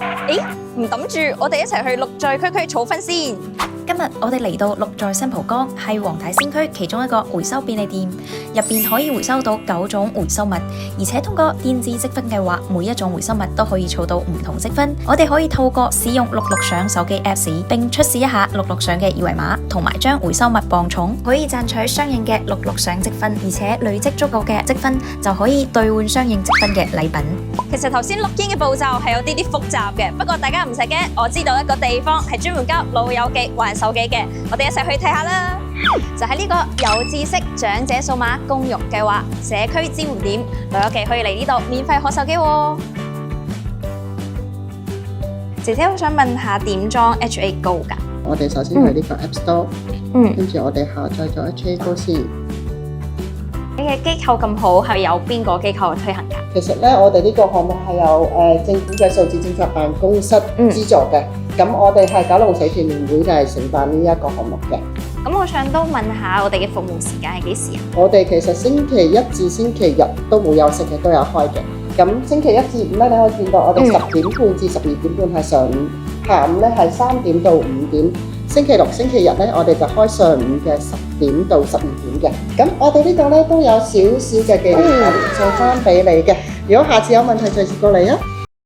誒，唔抌住，我哋一齊去綠在區區儲分先。今日我哋嚟到綠在新蒲崗，係黃大仙區其中一個回收便利店，入邊可以回收到9種回收物，而且通過電子積分計劃，每一種回收物都可以儲到唔同積分。我哋可以透過使用綠上手機 Apps， 並出示一下綠上嘅二維碼，同埋將回收物磅重，可以賺取相應嘅綠上積分，而且累積足夠嘅積分就可以兌換相應積分嘅禮品。其實頭先錄音嘅步驟係有啲複雜嘅，不過大家唔使驚，我知道一個地方係專門交老友記還手記嘅，我哋一齊去睇下啦。就喺呢個有知識長者數碼共融計劃社區支援點，老友記可以嚟呢度免費學手機喎。姐姐好想問下點裝 HA Go 㗎？我哋首先去呢個 App Store，跟住我哋下載咗 HA Go 先。你嘅機構咁好，係有邊個機構去推行㗎？其實咧，我哋呢個項目係有政府嘅數字政策辦公室資助嘅。咁我哋係九龍社團聯會就係承辦呢一個項目嘅。咁我想都問下我哋嘅服務時間係幾時啊？我哋其實星期一至星期日都冇休息嘅，都有開嘅。咁星期一至五咧，你可以見到我哋10點半至12點半係上午，下午咧係3點到5點。星期六、星期日咧，我哋就開上午嘅10點到12點嘅。咁我哋呢度咧都有少少嘅紀念品送翻俾你嘅。如果下次有問題，隨時過嚟啊！